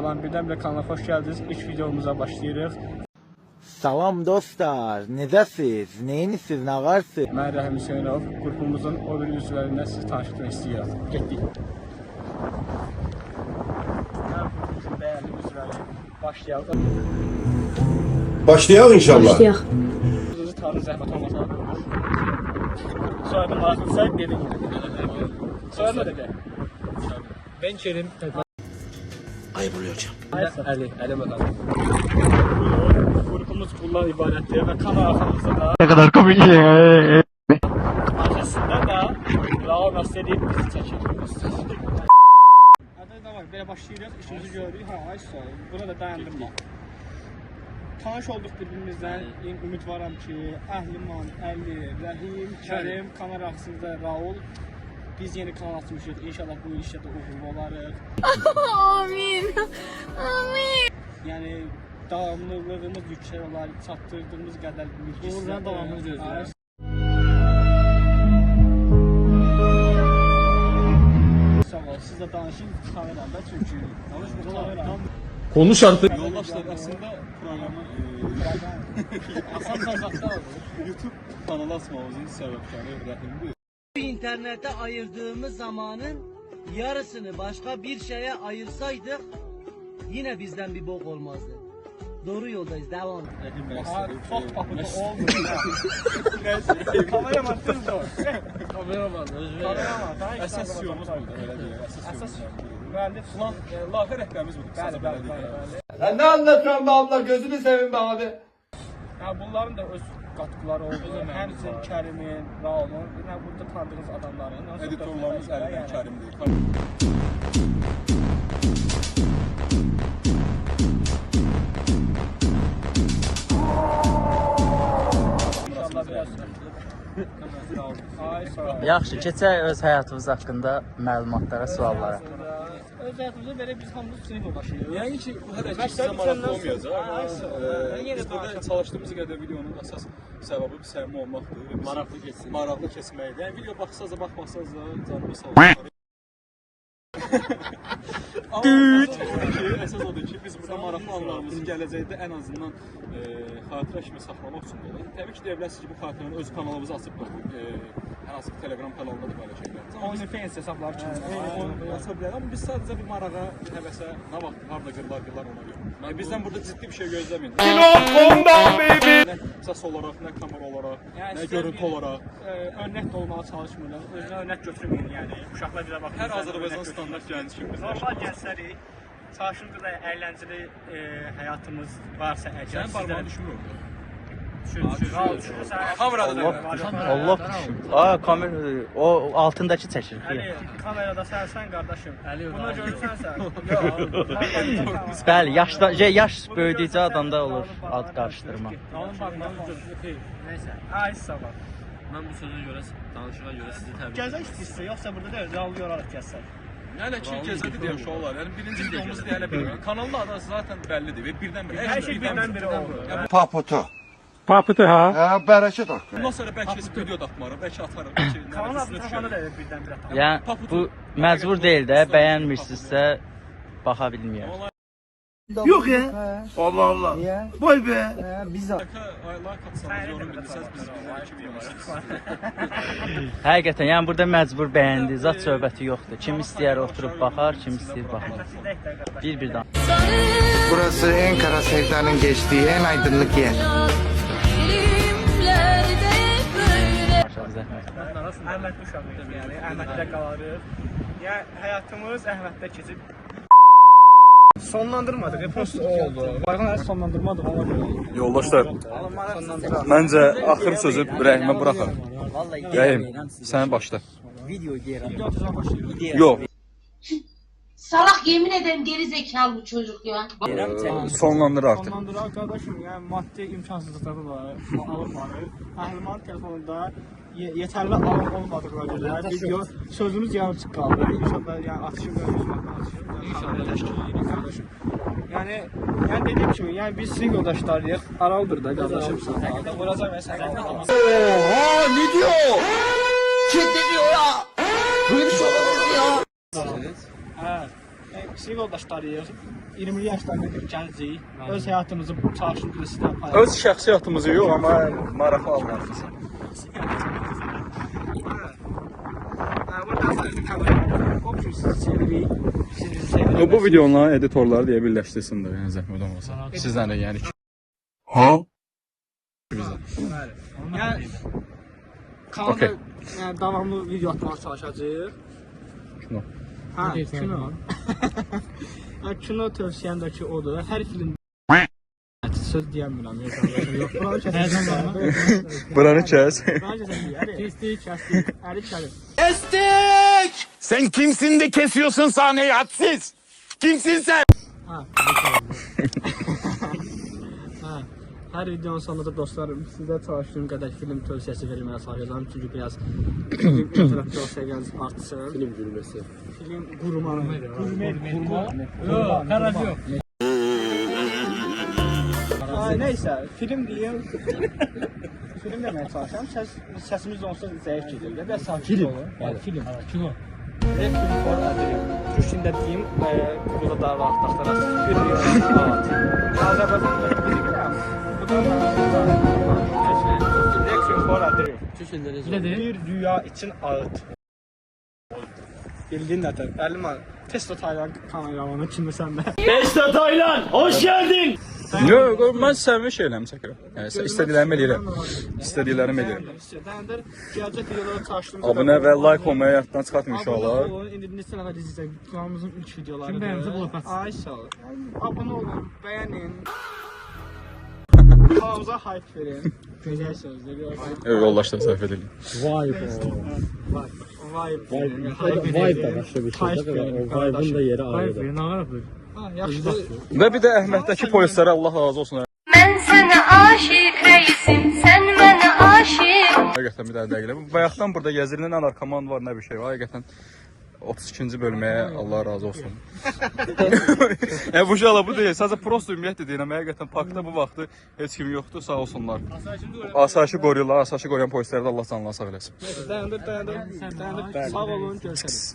Salam, birdən-birə kanala xoş gəldiniz. İlk videomuza başlayırıq. Salam dostlar, necəsiz? Neyinisiz, nə varsınız? Mən Rəhim Hüseynov, qrupumuzun o bir üzvlərindən sizi tanışdırmaq istəyirəm. Getdik. Yəni qrupumuzun dəyərli üzvləri. Başlayaq. Başlayaq inşallah. Başlayaq. Sizi tanrı zəhmət olmasa. Soyadı maraqlısa dedin. Soyadı nə dedi? Ben Kerim. Ayıp oluyor hocam. Ali bakalım. Grubumuz bundan ibarətdir və kamera arxamızda da Ne kadar komik ya. arkasında da Raul Nasrediyev bizi çəkir. Hadi davay, belə başlayırıq. İşimizi görürük. Ha, ay sağ ol. Buna da dayandırma. Tanış olduq bir-birimizdən. Ümidvaram ki, Əhliman, Əli, Rəhim, Kerim, kamera arxasında Raul. Biz yeni kanal açmışıq. İnşallah bu işdə də uğurlu olarıq. Amin. Amin. Yəni davamlılığımız yüksək olar, çatdırdığımız qədər bilgi sizə davamlı gözləyir. Sağ ol, siz də danışın kamerada çünki Konuş artık. Yoldaşlar aslında programı asan qazaxda YouTube kanalı açmamızın səbəbkarı Rəhimdir. İnternete ayırdığımız zamanın yarısını başka bir şeye ayırsaydık yine bizden bir bok olmazdı. Doğru yoldayız, devam. çox papıda oldu. Kameraman siz də. Kameraman, Əsas yolumuz budur, belə deyək. əsas müəllif Plan, layihə rəhbərimiz budur. bəli, Bəli, bəli, bəli. bəli. Sen ne anlatıyorsun be abla? Gözünü seveyim be abi. Yəni bunların da öz qatkıları oldu. Həmçinin Kərimin, Raulun, yəni burada tanıdığınız adamların. Editorlarımız Əlidən Kərimdir. İnşallah biraz. Ay sağ ol. Yaxşı, keçək öz həyatımız haqqında məlumatlara, suallara. Öz həyatımızda belə biz hamımız sinif yoldaşıyıq. Yəni ki, bu hələ ki sizə maraqlı olmayacaq. Yenə Biz burada çalışdığımız qədər videonun əsas səbəbi bir səmimi olmaqdır. Maraqlı keçsin. Maraqlı keçməkdir. Yəni video baxsanız da, baxmasanız da canımız sağ olsun. Əsas odur ki, biz burada maraqlı anlarımızı gələcəkdə ən azından xatirə kimi saxlamaq üçün olur. Təbii ki, deyə bilərsiniz ki, bu xatirəni öz kanalımızı açıb da hər hansı bir Telegram kanalında da paylaşacaqlar. OnlyFans hesabları kimi. Aça bilər, amma biz sadəcə bir marağa, həvəsə, nə vaxt, harda qırlar ona görə. Yəni bizdən burada ciddi bir şey gözləməyin. Nə səs olaraq, nə kamera olaraq, nə görüntü olaraq. Örnək də olmağa çalışmırlar. Özünə örnək götürməyin yəni. Uşaqlar bizə baxır. Hər Azərbaycan standart gəncisi kimi biz Normal gənclərik. Çalışırıq da əyləncəli həyatımız varsa əgər. Sənin barmağını düşmür. Kamerada Allah düşün. Kamera o altındakı çəkir. Kamerada sənsən qardaşım. Buna görürsənsə. Bəli, yaş böyüdükcə adamda olur ad qarışdırma. Onun barmağını gözləyir. Nəysə. Ay sabah. Mən bu sözə görə, danışığa görə sizi təbrik edirəm. Gəzək istəyirsə, yoxsa burada da realı yoraraq gəzsən. Yəni ki, gəzədi deyə uşaqlar. Yəni birinci videomuzu deyə bilərik. Kanalın adı zaten bəllidir və birdən-birə Hər şey birdən-birə oldu. Paputu. Paputu ha? Bərəkət haqqı. Bundan sonra bəlkə biz video da atmarıq, bəlkə atarıq, bəlkə Kanalın adı taxanı da birdən-birə atar. Yəni bu məcbur deyil də, bəyənmirsinizsə baxa bilməyək. Yok ya. Allah Allah. Vay be. Like atsanız, yorum bildirsəniz biz Həqiqətən, yəni burada məcbur bəyəndi, zat söhbəti yoxdur. Kim istəyər oturub baxar, kim istəyir baxmaz. Bir-birdən. Burası Ankara sevdanın geçtiği en aydınlık yer. Əhmədli uşağıyıq yəni, Əhməddə qalarıq. Yəni həyatımız Əhməddə keçib. Sonlandırmadıq, post oldu. Bayğın hələ sonlandırmadıq ona görə. Yoldaşlar, məncə axır sözü Rəhimə buraxaq. Rəhim, sən başla. Video deyirəm. Yox, Salak yemin ederim geri zekalı bu çocuk ya. sonlandır artıq. Sonlandıraq qardaşım, yəni maddi imkansızlıqları var. Əhlimanın telefonunda yetərli alım olmadıqına görə video sözümüz yarımçıq qaldı. İnşallah yəni atışım İnşallah təşkil edirik qardaşım. Yəni dediyim kimi, yəni biz sizin yoldaşlarıyıq. Araldır da qardaşım sən. Vuracaq və sən. Oha ne diyor? Kim ne diyor ya? Böyle bir şey olamaz ya. Hə. şəxsi yoldaşlarıyıq. 20 yaşlarında bir gəncik. Öz həyatımızı çarşıda sizdən Öz paylaşırıq. şəxsi həyatımızı yox, amma maraqlı almalısınız. Buradan sonra kamera. Otur sizi çevirik. Sizi sevirik. Bu videonun editorları deyə birləşdirsin də, yəni zəhmət olmasa. Sizdən də yəni. Yəni kanalda yəni davamlı video atmağa çalışacağıq. Kino. Ha, kino. Ha, kino tövsiyəm də ki odur. Hər film söz deyəmirəm. Yox, buranı kəsək. Buranı kəs. Buranı kəsək. Kestik. Əli kəlim. Estik! Sen kimsin de kesiyorsun sahneyi hadsiz? Kimsin sen? Ha. Ha. Hər videonun sonunda dostlarım sizə çalışdığım qədər film tövsiyəsi verməyə çalışacağam çünki biraz intellektual səviyyəniz artsın. Film gülməsi. Film qurma. Yox, xarab yox. Neysə, film deyim. Film deməyə çalışıram. Səsimiz onsuz zəif gedir. Biraz sakit olun. Film. Kino. Film for adrim. Türkçəndə deyim, burada da vaxtlarınız bir Azərbaycanda bilirəm. Bu da film for adrim. Bir rüya için ağıt. Bildiğin nədir? Əlim var. Testo Taylan kameramanı kimi səndə. Testo Taylan, hoş geldin. Yox, mən səmimi şeylərimi çəkirəm. Yəni istədiklərimi eləyirəm. İstədiklərimi eləyirəm. Dəndir, gələcək videolara çalışdığımız Abunə və like olmayı yaddan çıxartmayın inşallah. Abunə olun, indi neçə nəfər izləyəcək kanalımızın ilk videoları. Kim bəyənsə bu olmaz. Ay sağ ol. Abunə olun, bəyənin. Kanalımıza hype verin. Gözəl sözlər. Yoldaşlar səhv edelim. Vibe da başqa bir şey. Vibe'ın da yeri ayrıdır. Vibe nə var bu? Ha, yaxşı. Və bir də Əhməddəki polislərə Allah razı olsun. Mən sənə aşiq reisim, sən mənə aşiq. Həqiqətən bir daha dəqiqlə. Bayaqdan burada gəzirilən nə narkoman var, nə bir şey var. Həqiqətən 32-ci bölməyə Allah razı olsun. Yəni bu şeylər bu deyil. Sadəcə prosto ümumiyyətlə deyirəm. Həqiqətən parkda bu vaxtı heç kim yoxdur. Sağ olsunlar. Asayişi qoruyurlar. Asayişi qoruyan polislərə də Allah canına sağ eləsin. Dayandır. Sağ olun, görüşürüz.